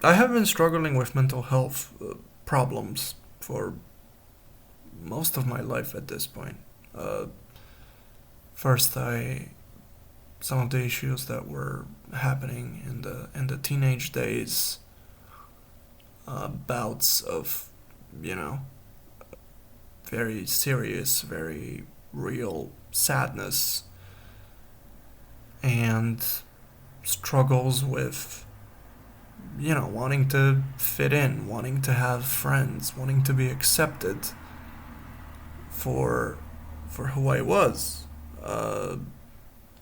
I have been struggling with mental health problems for most of my life at this point. Uh, First, I some of the issues that were happening in the teenage days, bouts of, you know, very serious, very real sadness, and struggles with, wanting to fit in, wanting to have friends, wanting to be accepted for for who I was. Uh,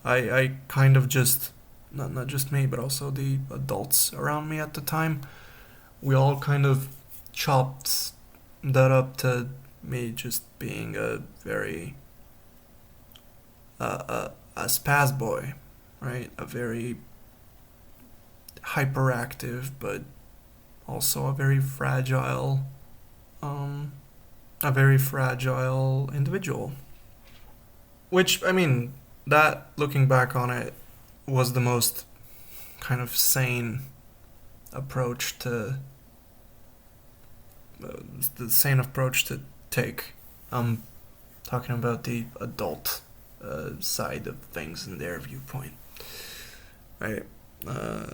I kind of just, not just me, but also the adults around me at the time, we all kind of chopped that up to me just being a very a spaz boy, right? A very hyperactive, but also um, a very fragile individual. Which, I mean, that, looking back on it, was the most kind of sane approach to uh, the sane approach to take. I'm talking about the adult side of things and their viewpoint. Right? Uh,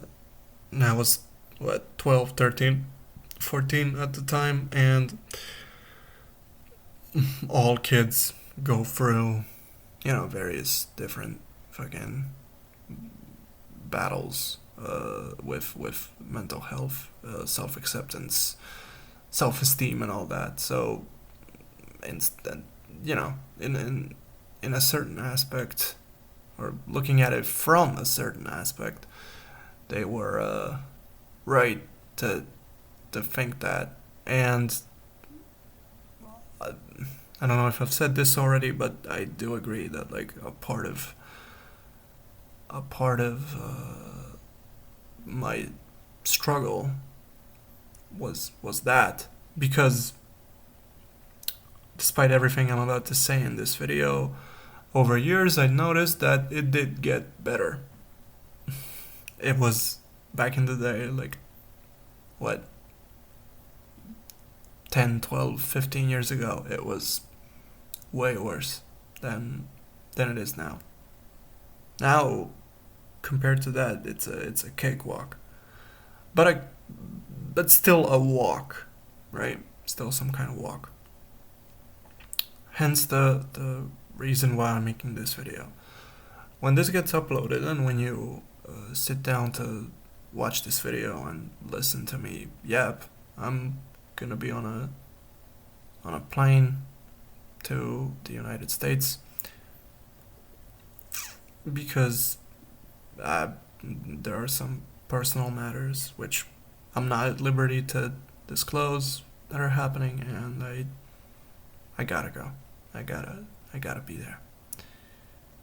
and I was, what, 12, 13, 14 at the time, and all kids go through, various different fucking battles with mental health, self acceptance, self esteem, and all that. So, instead, in a certain aspect, or looking at it from a certain aspect, they were right to think that. And I, I don't know if I've said this already, but I do agree that, like, a part of my struggle was that, because despite everything I'm about to say in this video, over years I noticed that it did get better. It was back in the day, like, what, 10, 12, 15 years ago, it was way worse than it is now. Now, compared to that, it's a cakewalk. But still a walk, right? Still some kind of walk. Hence the reason why I'm making this video. When this gets uploaded and when you sit down to watch this video and listen to me yap, I'm gonna be on a plane to the United States, because there are some personal matters which I'm not at liberty to disclose that are happening, and I gotta go. I gotta be there.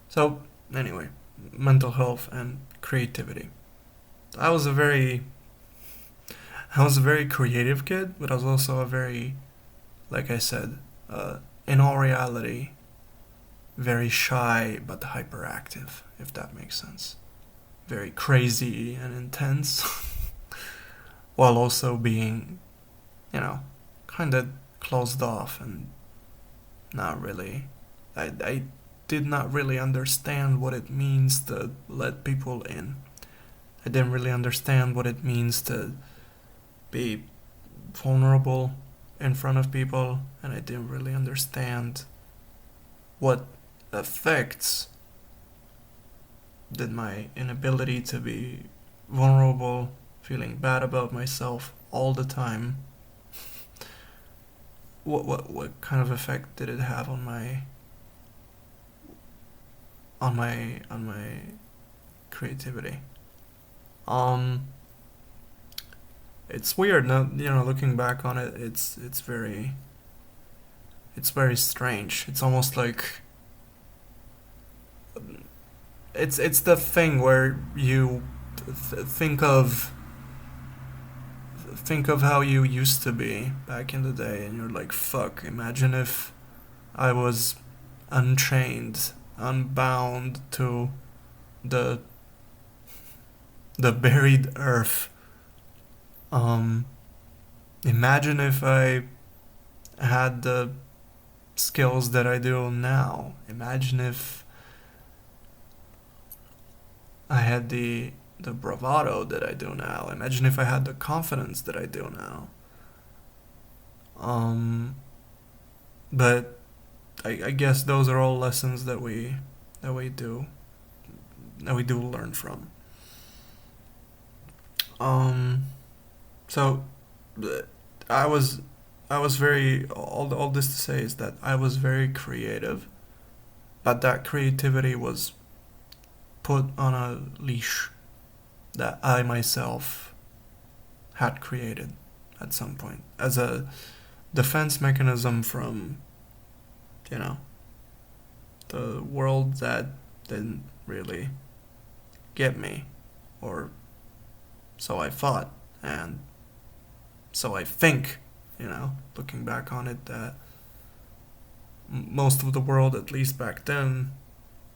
So anyway, mental health and creativity. I was a very I was a very creative kid, but I was also a very, like I said, in all reality, very shy but hyperactive, if that makes sense. Very crazy and intense, while also being, kind of closed off and not really. I did not really understand what it means to let people in. I didn't really understand what it means to be vulnerable in front of people, and I didn't really understand what effects did my inability to be vulnerable, feeling bad about myself all the time, what kind of effect did it have on my creativity. Um, it's weird now, looking back on it. It's very strange. It's almost like it's the thing where you think of how you used to be back in the day, and you're like, fuck, imagine if I was unchained, unbound to the buried earth Um, Imagine if I had the skills that I do now. Imagine if I had the bravado that I do now. Imagine if I had the confidence that I do now. Um, but I guess those are all lessons that we do that we do learn from. Um, so I was I was very all this to say is that I was very creative, but that creativity was put on a leash that I myself had created at some point as a defense mechanism from, you know, the world that didn't really get me, or so I thought, and so I think, looking back on it, that most of the world, at least back then,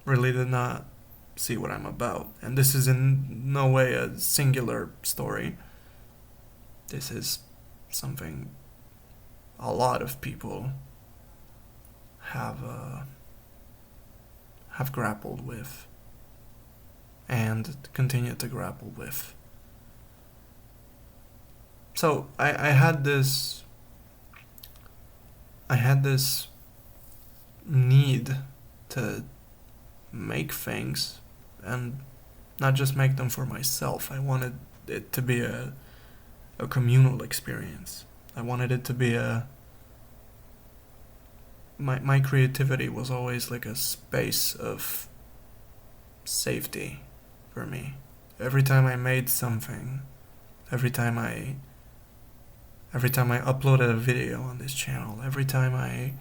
really did not see what I'm about. And this is in no way a singular story. This is something a lot of people have grappled with and continue to grapple with. So I had this need to make things and not just make them for myself. I wanted it to be a communal experience. I wanted it to be my creativity was always like a space of safety for me. Every time I made something, every time I uploaded a video on this channel, every time I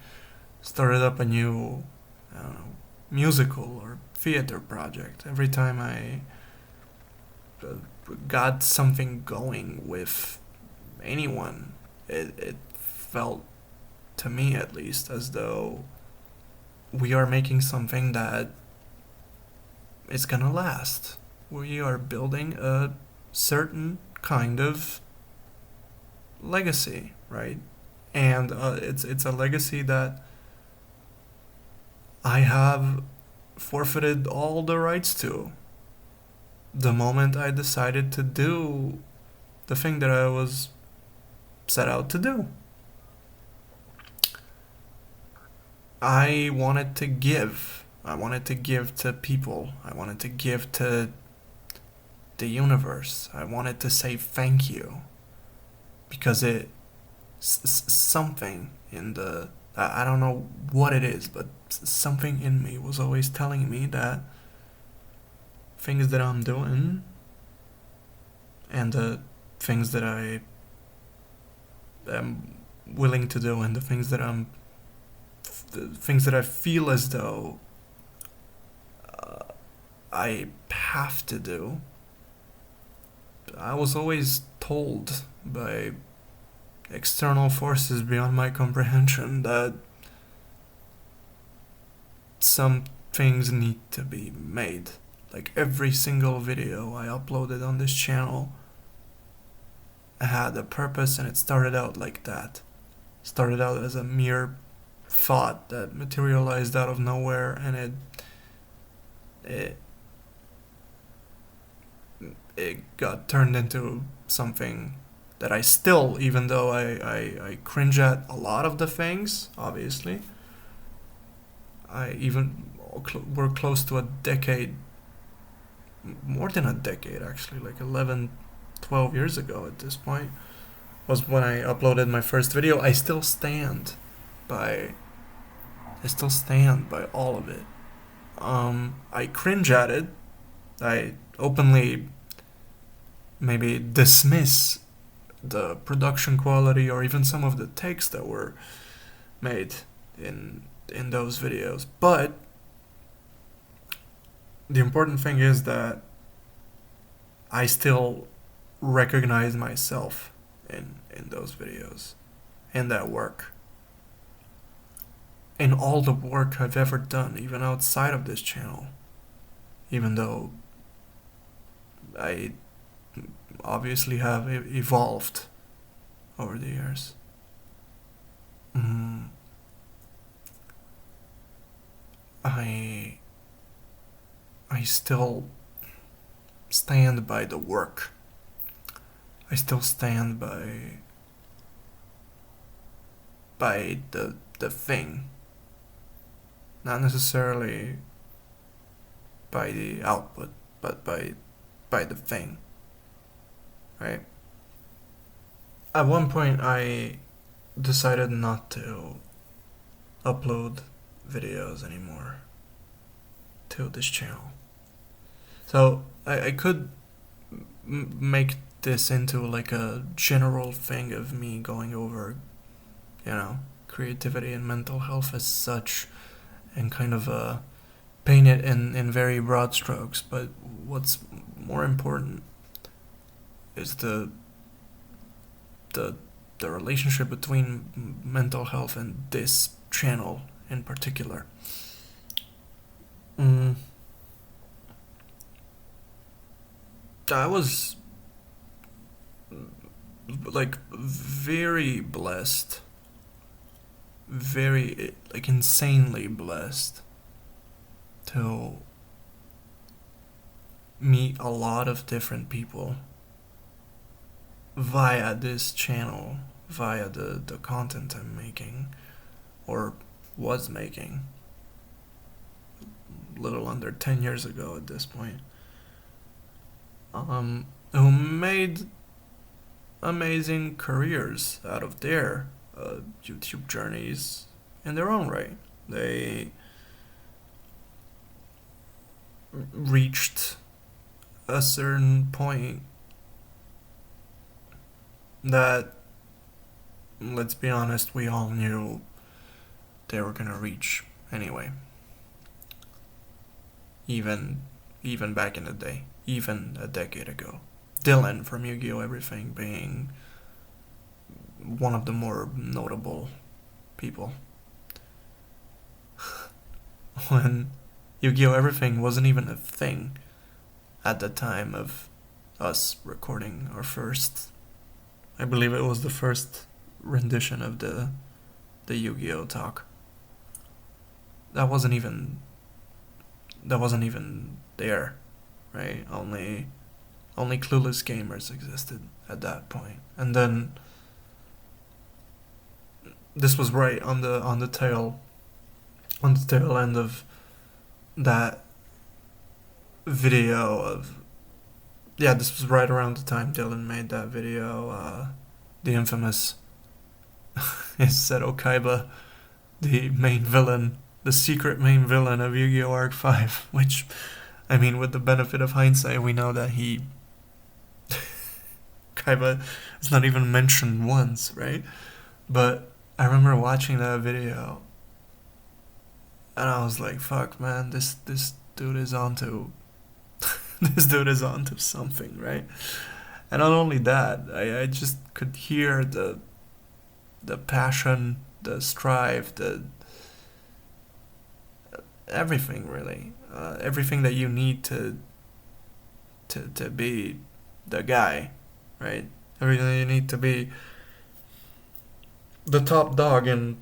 started up a new, I don't know, musical or theater project, every time I got something going with anyone, it felt, to me at least, as though we are making something that is gonna last. We are building a certain kind of legacy, right? And it's a legacy that I have forfeited all the rights to the moment I decided to do the thing that I was set out to do. I wanted to give. I wanted to give to people. I wanted to give to the universe. I wanted to say thank you because something in the, I don't know what it is, but something in me was always telling me that things that I'm doing and the things that I am willing to do and the things that I feel as though I have to do, I was always told by external forces beyond my comprehension that some things need to be made. Like every single video I uploaded on this channel had a purpose, and it started out like that. Started out as a mere thought that materialized out of nowhere, and it it got turned into something that I still, even though I cringe at a lot of the things, obviously, we're close to a decade, more than a decade actually, like 11, 12 years ago at this point, was when I uploaded my first video. By I still stand by all of it. I cringe at it. I openly maybe dismiss the production quality or even some of the takes that were made in those videos. But the important thing is that I still recognize myself in those videos, in that work, in all the work I've ever done, even outside of this channel. Even though I obviously have evolved over the years. Mm, I I still stand by the work. I still stand by the thing, not necessarily by the output, but by the thing, right? At one point, I decided not to upload videos anymore to this channel. So I could make this into like a general thing of me going over, creativity and mental health as such, and kind of paint it in very broad strokes. But what's more important is the the relationship between mental health and this channel in particular. Mm, I was like very blessed, very like insanely blessed to meet a lot of different people via this channel, via the content I'm making or was making a little under 10 years ago at this point. Who made amazing careers out of their YouTube journeys in their own right. They reached a certain point that, let's be honest, we all knew they were gonna reach anyway. Even back in the day, even a decade ago. Dylan from Yu-Gi-Oh! Everything being one of the more notable people. When Yu-Gi-Oh! Everything wasn't even a thing at the time of us recording our first, I believe it was the first rendition of the Yu-Gi-Oh! Talk. That wasn't even there, right? Only clueless gamers existed at that point. And then this was right on the tail end of that video of, yeah, this was right around the time Dylan made that video, the infamous Seto Kaiba, the main villain, the secret main villain of Yu-Gi-Oh! Arc 5, which, I mean, with the benefit of hindsight, we know that Kaiba is not even mentioned once, right? But I remember watching that video, and I was like, "Fuck, man, this dude is onto, this dude is onto something, right?" And not only that, I just could hear the passion, the strive, the everything really, everything that you need to be the guy, right? Everything that you need to be the top dog in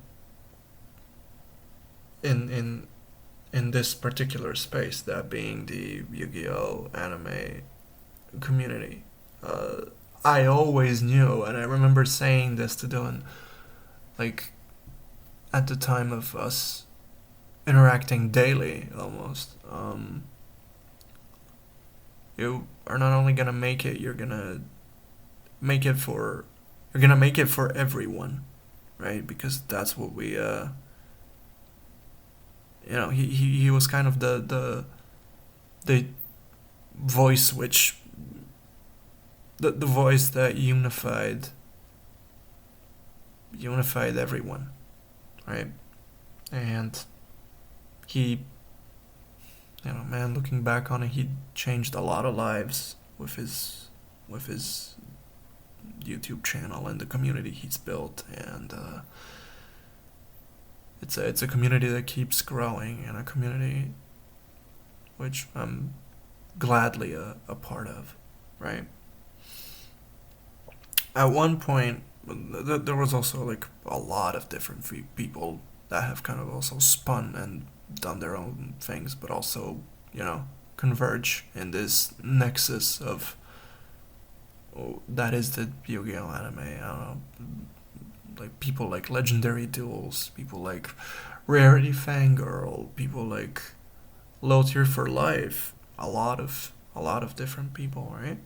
this particular space, that being the Yu-Gi-Oh! Anime community. I always knew, and I remember saying this to Dylan, like at the time of us interacting daily almost. You are not only gonna make it, you're gonna make it for everyone, right? Because that's what we he was kind of the voice which the voice that unified everyone, right? And he, man, looking back on it, he changed a lot of lives with his YouTube channel and the community he's built, and it's a community that keeps growing, and a community which I'm gladly a part of, right? At one point, there was also like a lot of different people that have kind of also spun and done their own things, but also, you know, converge in this nexus of that is the Yu-Gi-Oh anime. I don't know, like people like Legendary Duels, people like Rarity Fangirl, people like Low Tier for Life. A lot of different people, right?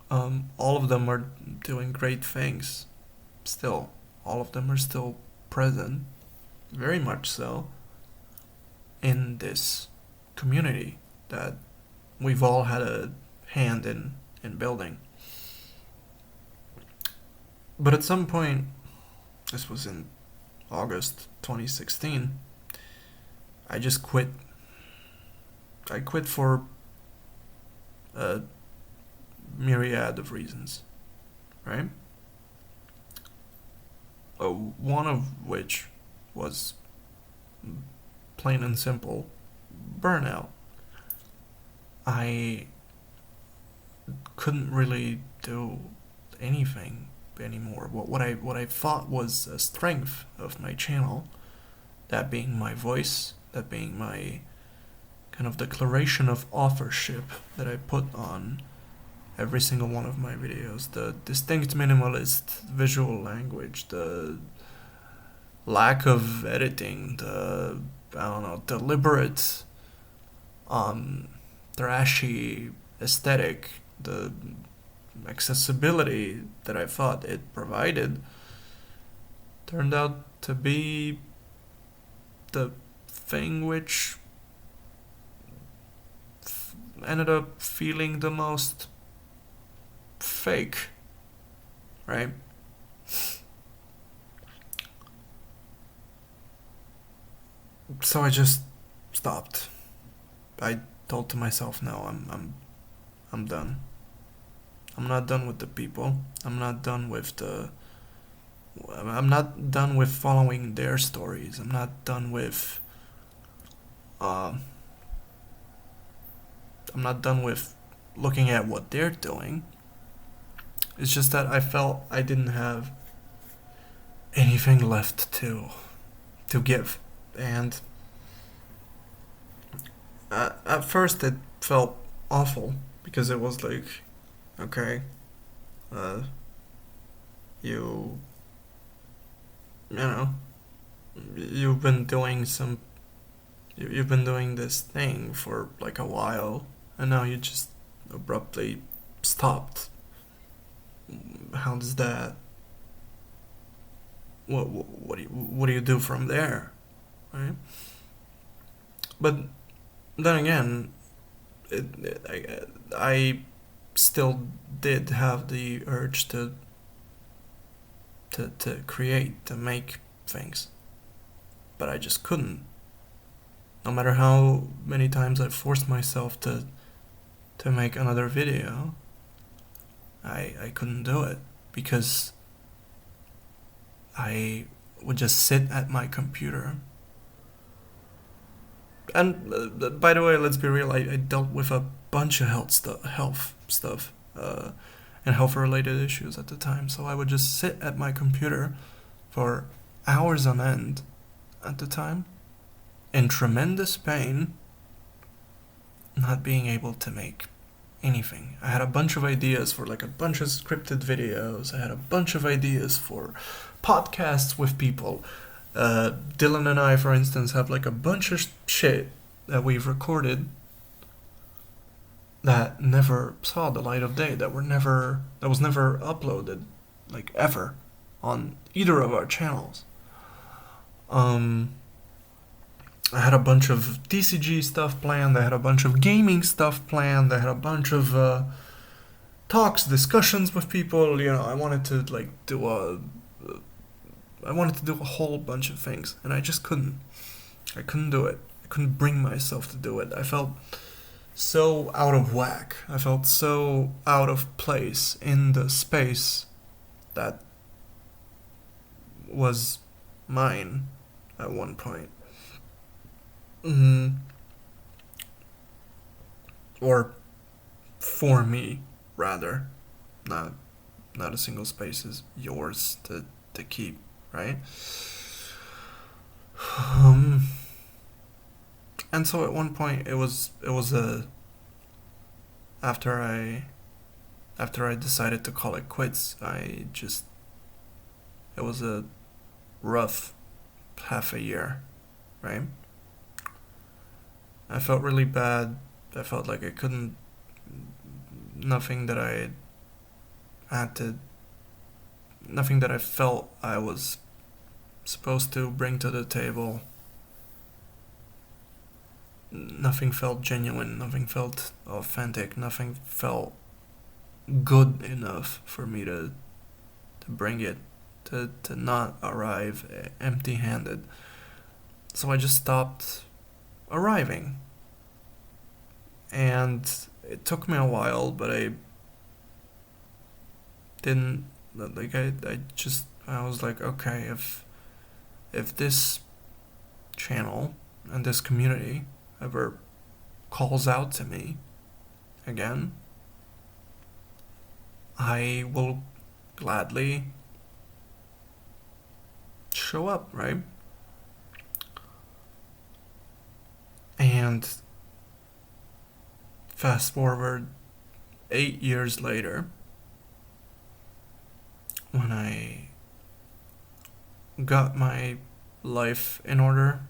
All of them are doing great things. Still, all of them are still present, very much so, in this community that we've all had a hand in building. But at some point, this was in August 2016, I just quit. I quit for a myriad of reasons, right? One of which was plain and simple burnout. I couldn't really do anything anymore. What I thought was a strength of my channel, that being my voice, that being my kind of declaration of authorship that I put on every single one of my videos, the distinct minimalist visual language, the lack of editing, the I don't know, deliberate thrashy aesthetic, the accessibility that I thought it provided turned out to be the thing which ended up feeling the most fake, right? So I just stopped. I told to myself, no, I'm done. I'm not done with the people. I'm not done with the. I'm not done with following their stories. I'm not done with. Uh, I'm not done with looking at what they're doing. It's just that I felt I didn't have anything left to give, and at first it felt awful because it was like, okay, uh, you you know you've been doing some you've been doing this thing for like a while, and now you just abruptly stopped. How does that? What do you do from there, right? But then again, I still did have the urge to create, to make things, but I just couldn't. No matter how many times I forced myself to make another video, I couldn't do it because I would just sit at my computer. And by the way, let's be real. I dealt with a bunch of health stuff, and health related issues at the time. So I would just sit at my computer for hours on end at the time, in tremendous pain, not being able to make anything. I had a bunch of ideas for like a bunch of scripted videos. I had a bunch of ideas for podcasts with people. Dylan and I, for instance, have like a bunch of shit that we've recorded that never saw the light of day, that was never uploaded, like ever, on either of our channels. Um, I had a bunch of TCG stuff planned. I had a bunch of gaming stuff planned. I had a bunch of talks, discussions with people. I wanted to like I wanted to do a whole bunch of things, and I just couldn't. I couldn't do it. I couldn't bring myself to do it. I felt so out of whack. I felt so out of place in the space that was mine at one point. Mm, or for me, rather. Not not a single space is yours to keep, right? Um, and so at one point it was a after I decided to call it quits, it was a rough half a year, right? I felt really bad. I felt like I couldn't, nothing that I had to, nothing that I felt I was supposed to bring to the table, nothing felt genuine, nothing felt authentic, nothing felt good enough for me to bring it, to not arrive empty handed. So I just stopped arriving. And it took me a while, but I didn't, like, I was like, okay, if this channel and this community ever calls out to me again, I will gladly show up, right? And fast forward 8 years later, when I got my life in order,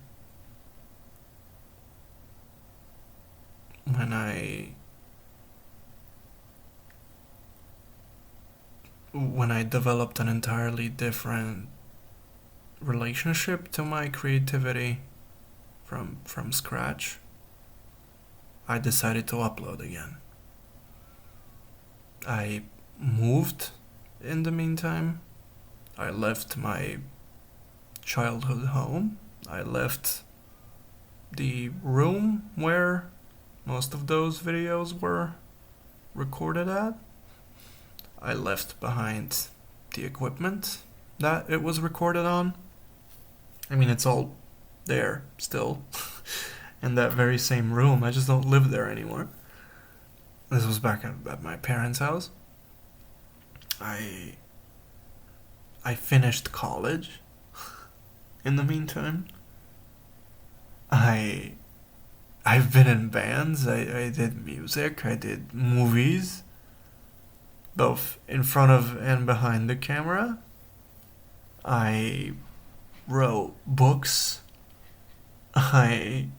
when I developed an entirely different relationship to my creativity from scratch, I decided to upload again. I moved in the meantime. I left my childhood home. I left the room where most of those videos were recorded at. I left behind the equipment that it was recorded on. I mean, it's all there still in that very same room. I just don't live there anymore. This was back at my parents' house. I finished college in the meantime. I've been in bands. I did music. I did movies, both in front of and behind the camera. I wrote books. I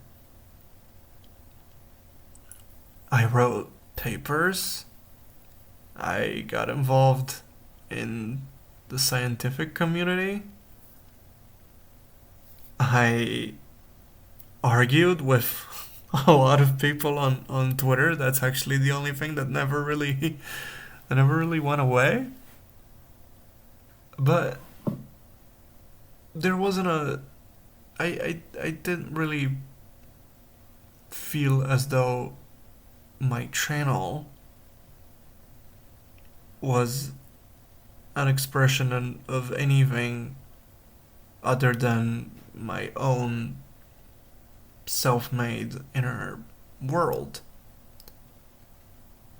wrote papers. I got involved in the scientific community. I argued with a lot of people on Twitter. That's actually the only thing that never really went away. But there wasn't I didn't really feel as though my channel was an expression of anything other than my own self-made inner world.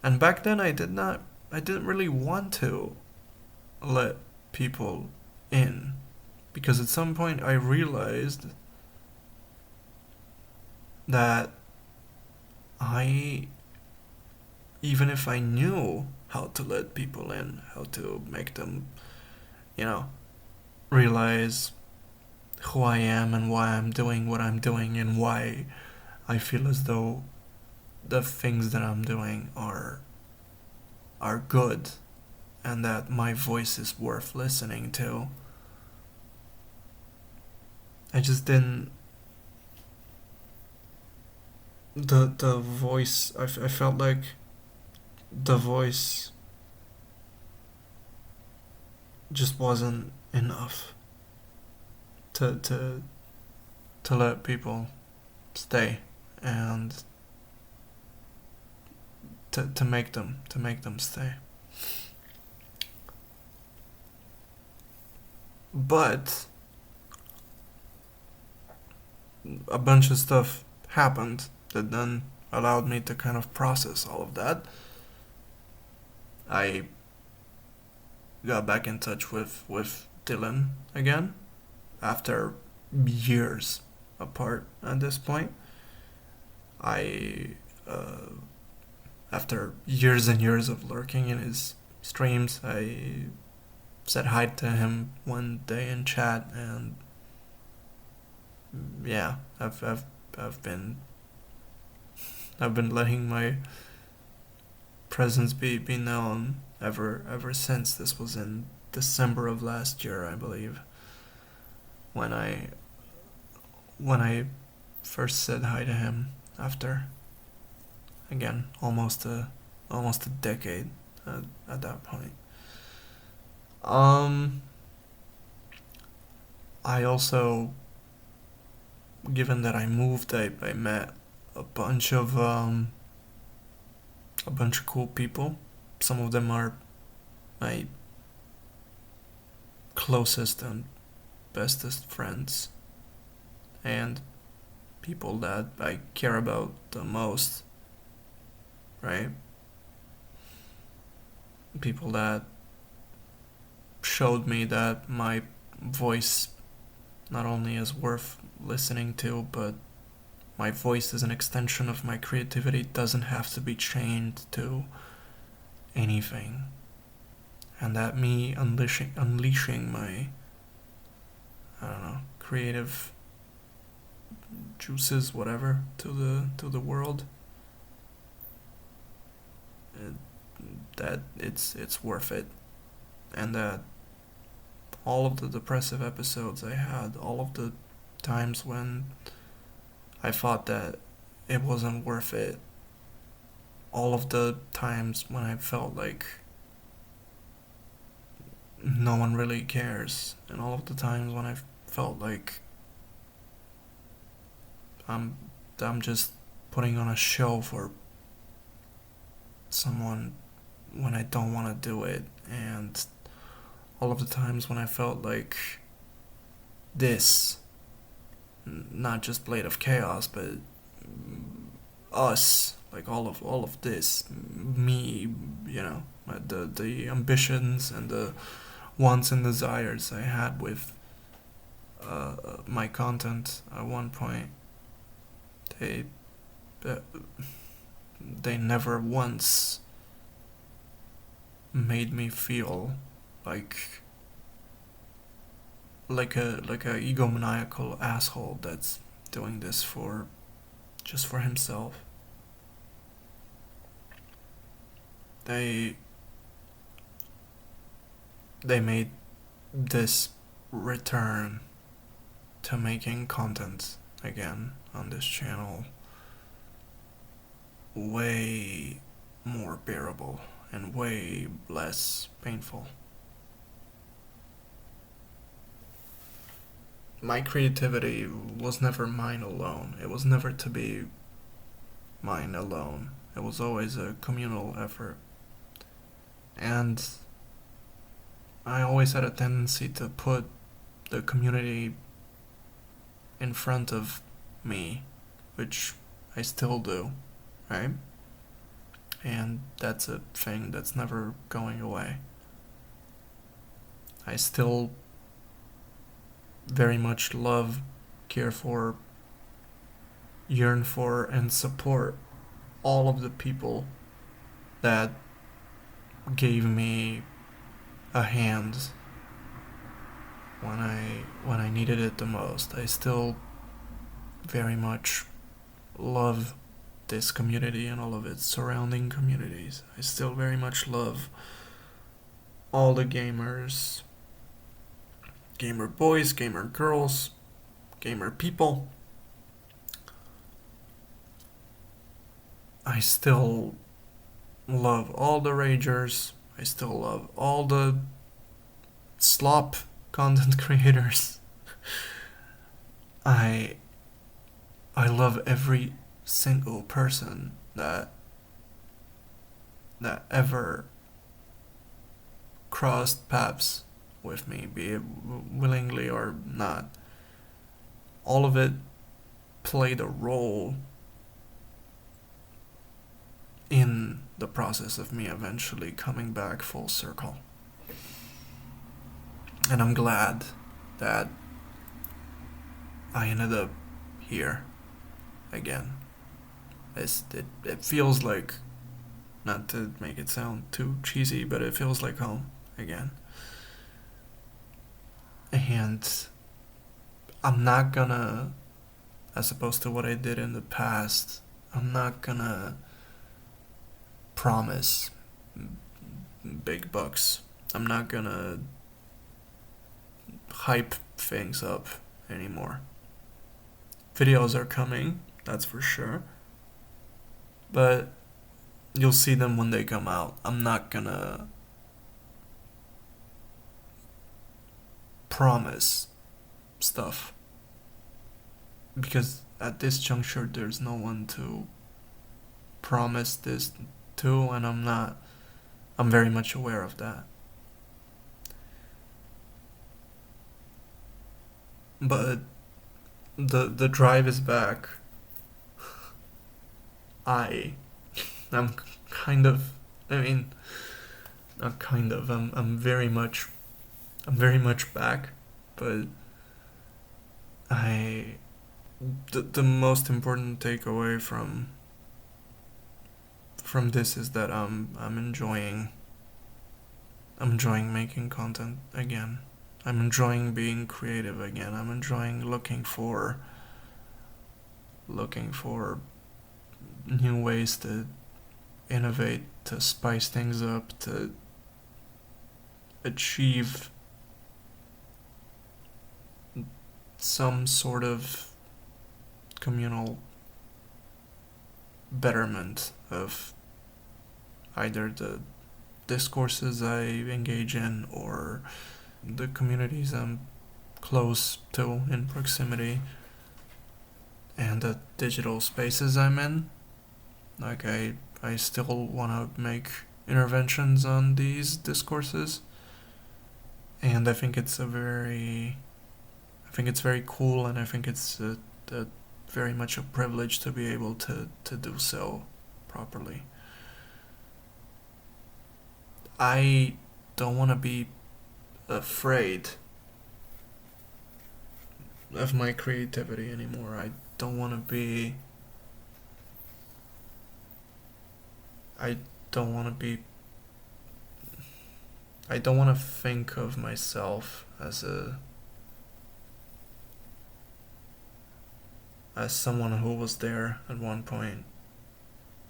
And back then I didn't really want to let people in, because at some point I realized that even if I knew how to let people in, how to make them, realize who I am and why I'm doing what I'm doing and why I feel as though the things that I'm doing are good and that my voice is worth listening to. I just didn't. The voice. I felt like the voice just wasn't enough to let people stay and to make them stay. But a bunch of stuff happened that then allowed me to kind of process all of that. I got back in touch with Dylan again after years apart at this point. I After years and years of lurking in his streams, I said hi to him one day in chat, and yeah, I've been letting my presence be known ever since. This was in December of last year, I believe, when I first said hi to him after, again, almost a decade at that point. I also, given that I moved, I met a bunch of cool people. Some of them are my closest and bestest friends, and people that I care about the most, right? People that showed me that my voice not only is worth listening to, but my voice is an extension of my creativity. It doesn't have to be chained to anything. And that me unleashing my, I don't know, creative juices, whatever, to the world, that it's worth it. And that all of the depressive episodes I had, all of the times when I thought that it wasn't worth it, all of the times when I felt like no one really cares, and all of the times when I felt like I'm just putting on a show for someone when I don't want to do it, and all of the times when I felt like this, not just Blade of Chaos, but us, like all of this, me, the ambitions and the wants and desires I had with my content at one point, they uh, they never once made me feel like a egomaniacal asshole that's doing this for just for himself. They made this return to making content again on this channel way more bearable and way less painful. My creativity was never mine alone. It was never to be mine alone. It was always a communal effort. And I always had a tendency to put the community in front of me, which I still do, right? And that's a thing that's never going away. I still very much love, care for, yearn for, and support all of the people that gave me a hand when I needed it the most. I still very much love this community and all of its surrounding communities. I still very much love all the gamers, gamer boys, gamer girls, gamer people. I still love all the ragers. I still love all the slop content creators. I love every single person that ever crossed paths with me, be it willingly or not. All of it played a role in the process of me eventually coming back full circle. And I'm glad that I ended up here again. It feels like, not to make it sound too cheesy, but it feels like home again. And I'm not gonna, as opposed to what I did in the past, I'm not gonna promise big bucks. I'm not gonna hype things up anymore. Videos are coming, that's for sure. But you'll see them when they come out. I'm not gonna promise stuff because at this juncture there's no one to promise this to, and I'm very much aware of that. But the drive is back. I I'm kind of, I mean, not kind of, I'm very much back, but I the most important takeaway from this is that I'm enjoying making content again. I'm enjoying being creative again. I'm enjoying looking for new ways to innovate, to spice things up, to achieve some sort of communal betterment of either the discourses I engage in or the communities I'm close to in proximity and the digital spaces I'm in. Like I still want to make interventions on these discourses, and I think it's very cool, and I think it's a very much a privilege to be able to do so properly. I don't want to be afraid of my creativity anymore. Don't want to be. I don't want to be. I don't want to think of myself as someone who was there at one point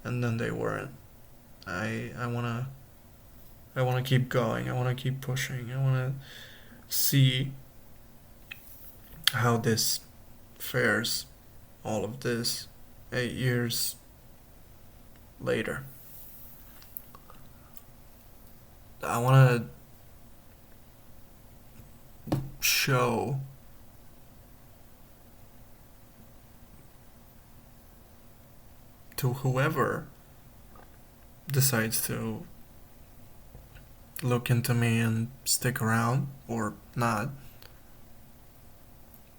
and then they weren't. I wanna keep going. I wanna keep pushing. I wanna see how this fares. All of this 8 years later. I wanna show to whoever decides to look into me and stick around or not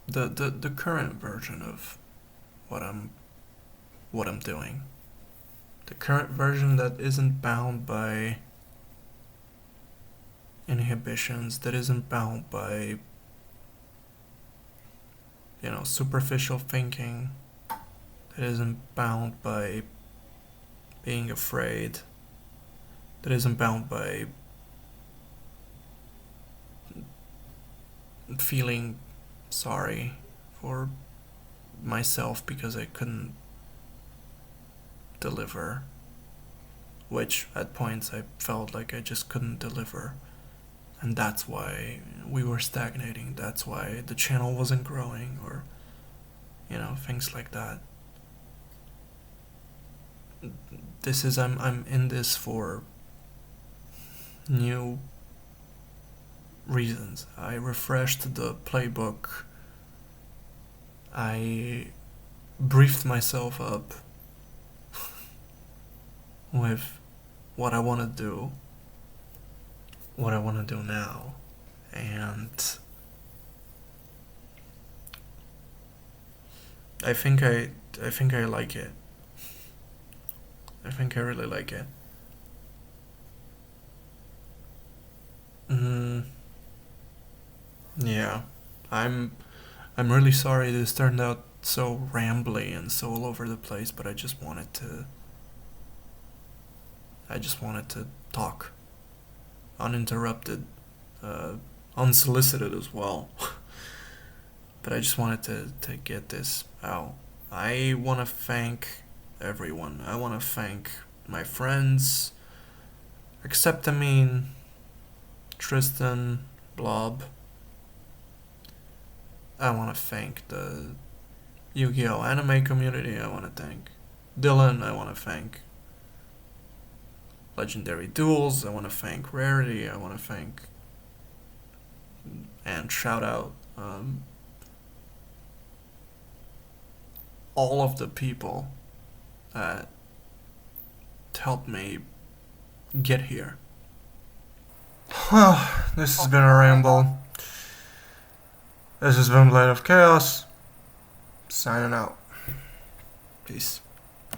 the current version of what I'm doing. The current version that isn't bound by inhibitions, that isn't bound by superficial thinking, that isn't bound by being afraid, that isn't bound by feeling sorry for myself because I couldn't deliver, which at points I felt like I just couldn't deliver. And that's why we were stagnating. That's why the channel wasn't growing, or, things like that. I'm in this for new reasons. I refreshed the playbook. I briefed myself up with what I want to do, what I want to do now, and I think I like it. I think I really like it. Mm, Yeah, I'm I'm really sorry this turned out so rambly and so all over the place, but I just wanted to talk uninterrupted, uh, unsolicited as well. But I just wanted to get this out. I want to thank everyone. I want to thank my friends, Acceptamine, Tristan, Blob. I want to thank the Yu-Gi-Oh anime community. I want to thank Dylan. I want to thank Legendary Duels. I want to thank Rarity. I want to thank and shout out all of the people that helped me get here. This has been a ramble. This has been Blade of Chaos. Signing out. Peace.